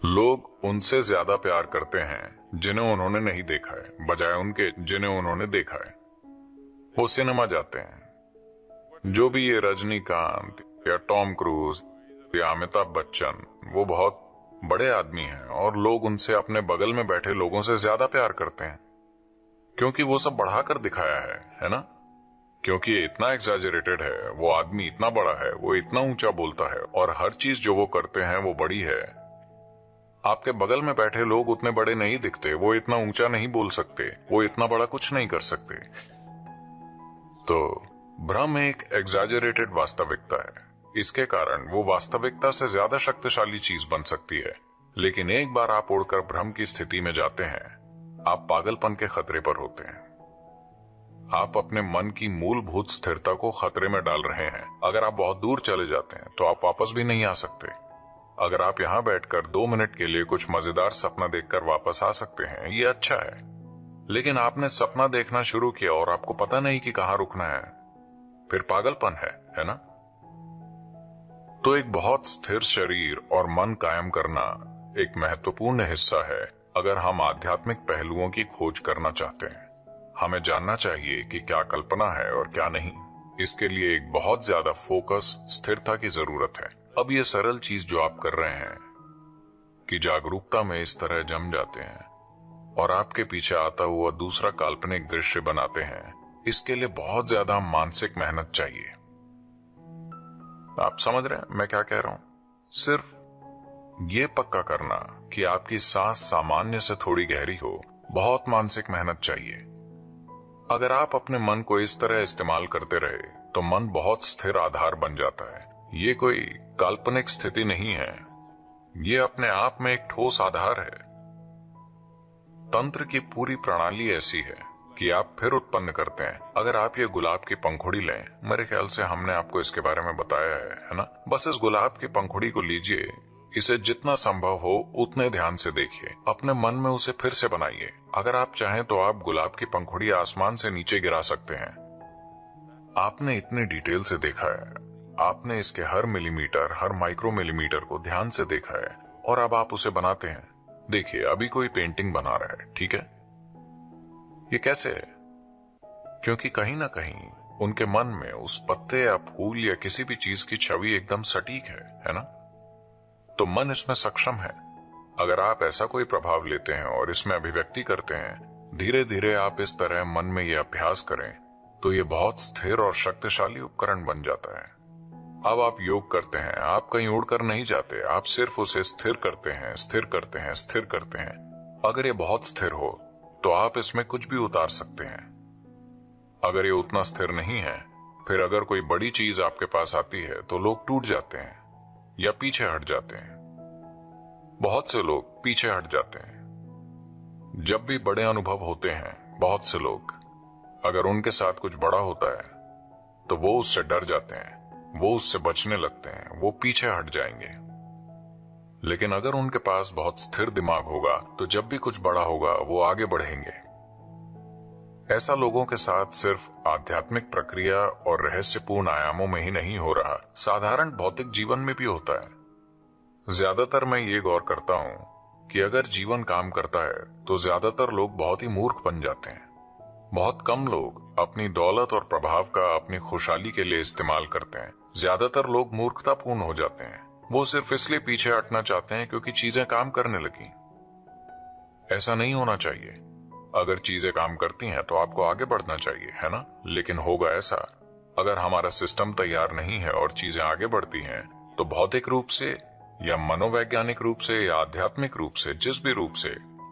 लोग उनसे ज्यादा प्यार करते हैं जिन्हें उन्होंने नहीं देखा है, बजाय उनके जिन्हें उन्होंने देखा है। वो सिनेमा जाते हैं, जो भी ये रजनीकांत या टॉम क्रूज या अमिताभ बच्चन, वो बहुत बड़े आदमी हैं और लोग उनसे अपने बगल में बैठे लोगों से ज्यादा प्यार करते हैं, क्योंकि वो सब बढ़ाकर दिखाया है ना। क्योंकि ये इतना एग्जैजरेटेड है, वो आदमी इतना बड़ा है, वो इतना ऊंचा बोलता है और हर चीज जो वो करते हैं वो बड़ी है। आपके बगल में बैठे लोग उतने बड़े नहीं दिखते, वो इतना ऊंचा नहीं बोल सकते, वो इतना बड़ा कुछ नहीं कर सकते। तो भ्रम एक एग्जैजरेटेड वास्तविकता है। इसके कारण वो वास्तविकता से ज्यादा शक्तिशाली चीज बन सकती है। लेकिन एक बार आप उड़कर भ्रम की स्थिति में जाते हैं, आप पागलपन के खतरे पर होते हैं। आप अपने मन की मूलभूत स्थिरता को खतरे में डाल रहे हैं। अगर आप बहुत दूर चले जाते हैं तो आप वापस भी नहीं आ सकते। अगर आप यहां बैठकर 2 मिनट के लिए कुछ मजेदार सपना देखकर वापस आ सकते हैं, ये अच्छा है। लेकिन आपने सपना देखना शुरू किया और आपको पता नहीं कि कहां रुकना है, फिर पागलपन है ना। तो एक बहुत स्थिर शरीर और मन कायम करना एक महत्वपूर्ण हिस्सा है अगर हम आध्यात्मिक पहलुओं की खोज करना चाहते हैं। हमें जानना चाहिए कि क्या कल्पना है और क्या नहीं। इसके लिए एक बहुत ज्यादा फोकस, स्थिरता की जरूरत है। अब ये सरल चीज जो आप कर रहे हैं कि जागरूकता में इस तरह जम जाते हैं और आपके पीछे आता हुआ दूसरा काल्पनिक दृश्य बनाते हैं, इसके लिए बहुत ज्यादा मानसिक मेहनत चाहिए। आप समझ रहे हैं मैं क्या कह रहा हूं? सिर्फ ये पक्का करना कि आपकी सांस सामान्य से थोड़ी गहरी हो, बहुत मानसिक मेहनत चाहिए। अगर आप अपने मन को इस तरह इस्तेमाल करते रहे तो मन बहुत स्थिर आधार बन जाता है। ये कोई काल्पनिक स्थिति नहीं है, ये अपने आप में एक ठोस आधार है। तंत्र की पूरी प्रणाली ऐसी है कि आप फिर उत्पन्न करते हैं। अगर आप ये गुलाब की पंखुड़ी लें, मेरे ख्याल से हमने आपको इसके बारे में बताया है ना। बस इस गुलाब की पंखुड़ी को लीजिए, इसे जितना संभव हो उतने ध्यान से देखिए, अपने मन में उसे फिर से बनाइए। अगर आप चाहें तो आप गुलाब की पंखुड़ी आसमान से नीचे गिरा सकते हैं। आपने इतने डिटेल से देखा है, आपने इसके हर मिलीमीटर, हर माइक्रो मिलीमीटर को ध्यान से देखा है और अब आप उसे बनाते हैं। देखिए, अभी कोई पेंटिंग बना रहा है, ठीक है। ये कैसे है? क्योंकि कहीं ना कहीं उनके मन में उस पत्ते या फूल या किसी भी चीज की छवि एकदम सटीक है ना। तो मन इसमें सक्षम है। अगर आप ऐसा कोई प्रभाव लेते हैं और इसमें अभिव्यक्ति करते हैं, धीरे धीरे आप इस तरह मन में यह अभ्यास करें, तो ये बहुत स्थिर और शक्तिशाली उपकरण बन जाता है। अब आप योग करते हैं, आप कहीं उड़कर नहीं जाते, आप सिर्फ उसे स्थिर करते हैं, स्थिर करते हैं, स्थिर करते हैं। अगर ये बहुत स्थिर हो तो आप इसमें कुछ भी उतार सकते हैं। अगर ये उतना स्थिर नहीं है, फिर अगर कोई बड़ी चीज आपके पास आती है तो लोग टूट जाते हैं या पीछे हट जाते हैं। बहुत से लोग पीछे हट जाते हैं। जब भी बड़े अनुभव होते हैं, बहुत से लोग, अगर उनके साथ कुछ बड़ा होता है तो वो उससे डर जाते हैं, वो उससे बचने लगते हैं, वो पीछे हट जाएंगे। लेकिन अगर उनके पास बहुत स्थिर दिमाग होगा तो जब भी कुछ बड़ा होगा वो आगे बढ़ेंगे। ऐसा लोगों के साथ सिर्फ आध्यात्मिक प्रक्रिया और रहस्यपूर्ण आयामों में ही नहीं हो रहा, साधारण भौतिक जीवन में भी होता है। ज्यादातर मैं ये गौर करता हूं कि अगर जीवन काम करता है तो ज्यादातर लोग बहुत ही मूर्ख बन जाते हैं। बहुत कम लोग अपनी दौलत और प्रभाव का अपनी खुशहाली के लिए इस्तेमाल करते हैं। ज्यादातर लोग मूर्खतापूर्ण हो जाते हैं। वो सिर्फ इसलिए पीछे हटना चाहते हैं क्योंकि चीजें काम करने लगी। ऐसा नहीं होना चाहिए। अगर चीजें काम करती हैं तो आपको आगे बढ़ना चाहिए, है ना। लेकिन होगा ऐसा, अगर हमारा सिस्टम तैयार नहीं है और चीजें आगे बढ़ती हैं, तो भौतिक रूप से या मनोवैज्ञानिक रूप से या आध्यात्मिक रूप से, जिस भी रूप से,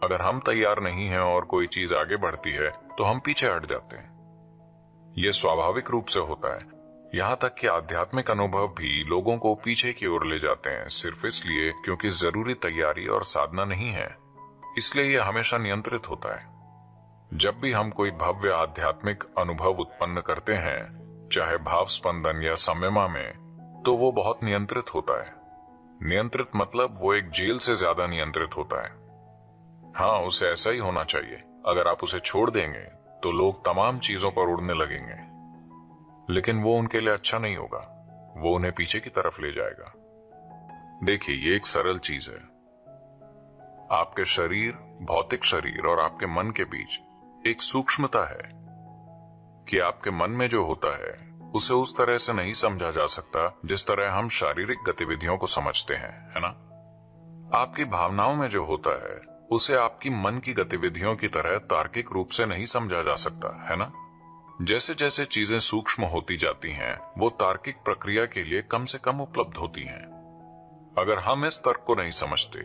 अगर हम तैयार नहीं हैं और कोई चीज आगे बढ़ती है तो हम पीछे हट जाते हैं। यह स्वाभाविक रूप से होता है। यहां तक कि आध्यात्मिक अनुभव भी लोगों को पीछे की ओर ले जाते हैं, सिर्फ इसलिए क्योंकि जरूरी तैयारी और साधना नहीं है। इसलिए यह हमेशा नियंत्रित होता है। जब भी हम कोई भव्य आध्यात्मिक अनुभव उत्पन्न करते हैं, चाहे भाव स्पंदन या संयमा में, तो वो बहुत नियंत्रित होता है। नियंत्रित मतलब वो एक जेल से ज्यादा नियंत्रित होता है। हाँ, उसे ऐसा ही होना चाहिए। अगर आप उसे छोड़ देंगे तो लोग तमाम चीजों पर उड़ने लगेंगे, लेकिन वो उनके लिए अच्छा नहीं होगा, वो उन्हें पीछे की तरफ ले जाएगा। देखिए, ये एक सरल चीज है। आपके शरीर, भौतिक शरीर और आपके मन के बीच एक सूक्ष्मता है कि आपके मन में जो होता है उसे उस तरह से नहीं समझा जा सकता जिस तरह हम शारीरिक गतिविधियों को समझते हैं, है ना। आपकी भावनाओं में जो होता है उसे आपकी मन की गतिविधियों की तरह तार्किक रूप से नहीं समझा जा सकता, है ना। जैसे जैसे चीजें सूक्ष्म होती जाती हैं, वो तार्किक प्रक्रिया के लिए कम से कम उपलब्ध होती हैं। अगर हम इस तर्क को नहीं समझते,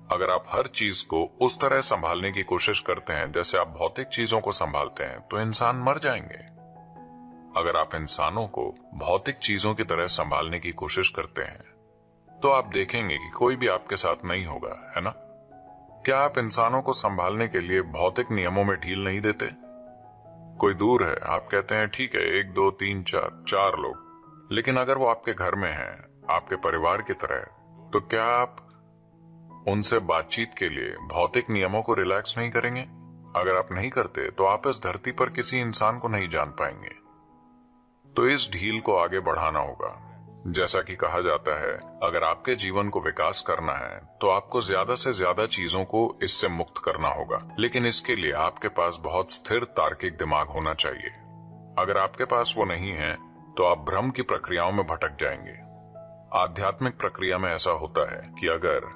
अगर आप हर चीज को उस तरह संभालने की कोशिश करते हैं जैसे आप भौतिक चीजों को संभालते हैं, तो इंसान मर जाएंगे। अगर आप इंसानों को भौतिक चीजों की तरह संभालने की कोशिश करते हैं, तो आप देखेंगे कि कोई भी आपके साथ नहीं होगा, है ना। क्या आप इंसानों को संभालने के लिए भौतिक नियमों में ढील नहीं देते? कोई दूर है, आप कहते हैं ठीक है, 1 2 3 4 लोग, लेकिन अगर वो आपके घर में हैं, आपके परिवार की तरह, तो क्या आप उनसे बातचीत के लिए भौतिक नियमों को रिलैक्स नहीं करेंगे? अगर आप नहीं करते तो आप इस धरती पर किसी इंसान को नहीं जान पाएंगे। तो इस ढील को आगे बढ़ाना होगा। जैसा कि कहा जाता है, अगर आपके जीवन को विकास करना है तो आपको ज्यादा से ज्यादा चीजों को इससे मुक्त करना होगा, लेकिन इसके लिए आपके पास बहुत स्थिर तार्किक दिमाग होना चाहिए। अगर आपके पास वो नहीं है तो आप भ्रम की प्रक्रियाओं में भटक जाएंगे। आध्यात्मिक प्रक्रिया में ऐसा होता है कि अगर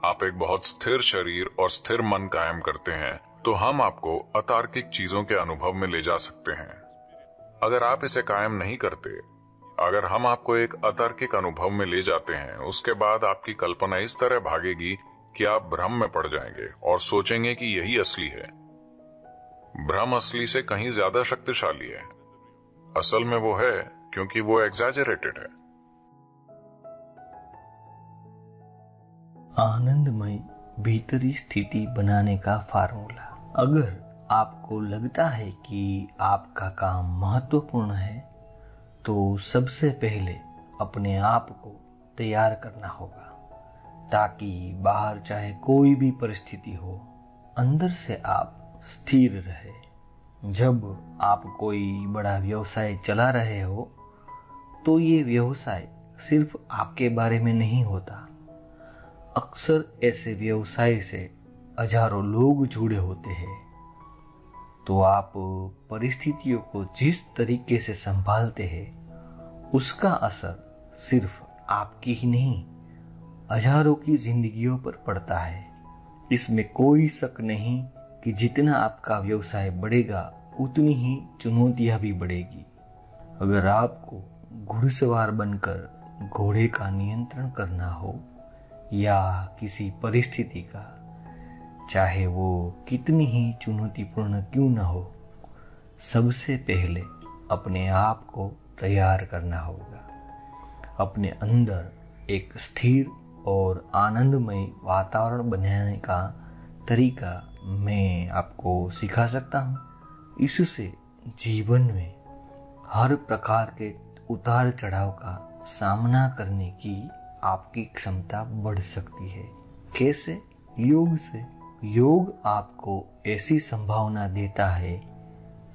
आप एक बहुत स्थिर शरीर और स्थिर मन कायम करते हैं तो हम आपको अतार्किक चीजों के अनुभव में ले जा सकते हैं। अगर आप इसे कायम नहीं करते, अगर हम आपको एक अतार्किक अनुभव में ले जाते हैं, उसके बाद आपकी कल्पना इस तरह भागेगी कि आप भ्रम में पड़ जाएंगे और सोचेंगे कि यही असली है। भ्रम असली से कहीं ज्यादा शक्तिशाली है। असल में वो है क्योंकि वो एग्जैजरेटेड है। आनंदमय भीतरी स्थिति बनाने का फार्मूला। अगर आपको लगता है कि आपका काम महत्वपूर्ण है, तो सबसे पहले अपने आप को तैयार करना होगा, ताकि बाहर चाहे कोई भी परिस्थिति हो, अंदर से आप स्थिर रहे। जब आप कोई बड़ा व्यवसाय चला रहे हो, तो ये व्यवसाय सिर्फ आपके बारे में नहीं होता। अक्सर ऐसे व्यवसाय से हजारों लोग जुड़े होते हैं। तो आप परिस्थितियों को जिस तरीके से संभालते हैं, उसका असर सिर्फ आपकी ही नहीं, हजारों की जिंदगियों पर पड़ता है। इसमें कोई शक नहीं कि जितना आपका व्यवसाय बढ़ेगा, उतनी ही चुनौतियां भी बढ़ेगी। अगर आपको घुड़सवार बनकर घोड़े का नियंत्रण करना हो, या किसी परिस्थिति का, चाहे वो कितनी ही चुनौतीपूर्ण क्यों न हो, सबसे पहले अपने आप को तैयार करना होगा। अपने अंदर एक स्थिर और आनंदमय वातावरण बनाने का तरीका मैं आपको सिखा सकता हूँ। इससे जीवन में हर प्रकार के उतार चढ़ाव का सामना करने की आपकी क्षमता बढ़ सकती है। कैसे? योग से। योग आपको ऐसी संभावना देता है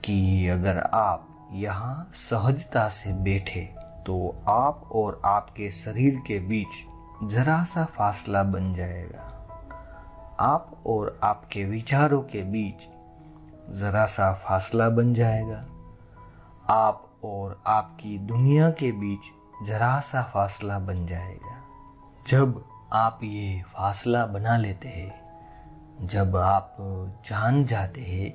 कि अगर आप यहाँ सहजता से बैठे, तो आप और आपके शरीर के बीच जरा सा फासला बन जाएगा। आप और आपके विचारों के बीच जरा सा फासला बन जाएगा। आप और आपकी दुनिया के बीच जरा सा फासला बन जाएगा। जब आप ये फासला बना लेते हैं, जब आप जान जाते हैं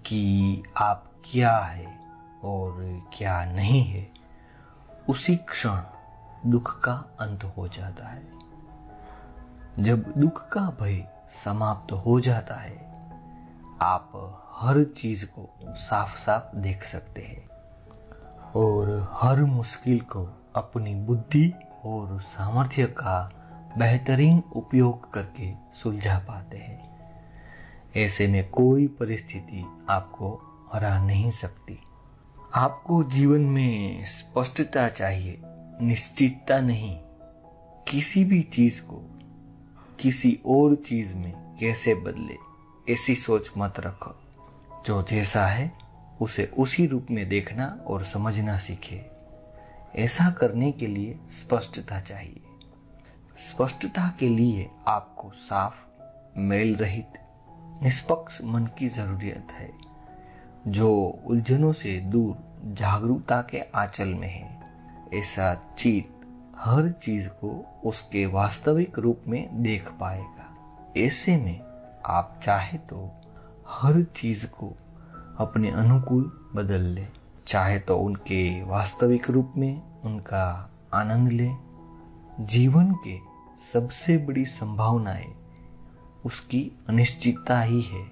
कि आप क्या है और क्या नहीं है, उसी क्षण दुख का अंत हो जाता है। जब दुख का भय समाप्त हो जाता है, आप हर चीज को साफ साफ देख सकते हैं और हर मुश्किल को अपनी बुद्धि और सामर्थ्य का बेहतरीन उपयोग करके सुलझा पाते हैं। ऐसे में कोई परिस्थिति आपको हरा नहीं सकती। आपको जीवन में स्पष्टता चाहिए, निश्चितता नहीं। किसी भी चीज को किसी और चीज में कैसे बदले, ऐसी सोच मत रखो। जो जैसा है उसे उसी रूप में देखना और समझना सीखे। ऐसा करने के लिए स्पष्टता चाहिए। स्पष्टता के लिए आपको साफ, मेल रहित, निष्पक्ष मन की जरूरत है, जो उलझनों से दूर जागरूकता के आंचल में है। ऐसा चित्त हर चीज को उसके वास्तविक रूप में देख पाएगा। ऐसे में आप चाहे तो हर चीज को अपने अनुकूल बदल ले, चाहे तो उनके वास्तविक रूप में उनका आनंद ले। जीवन के सबसे बड़ी संभावनाएं उसकी अनिश्चितता ही है।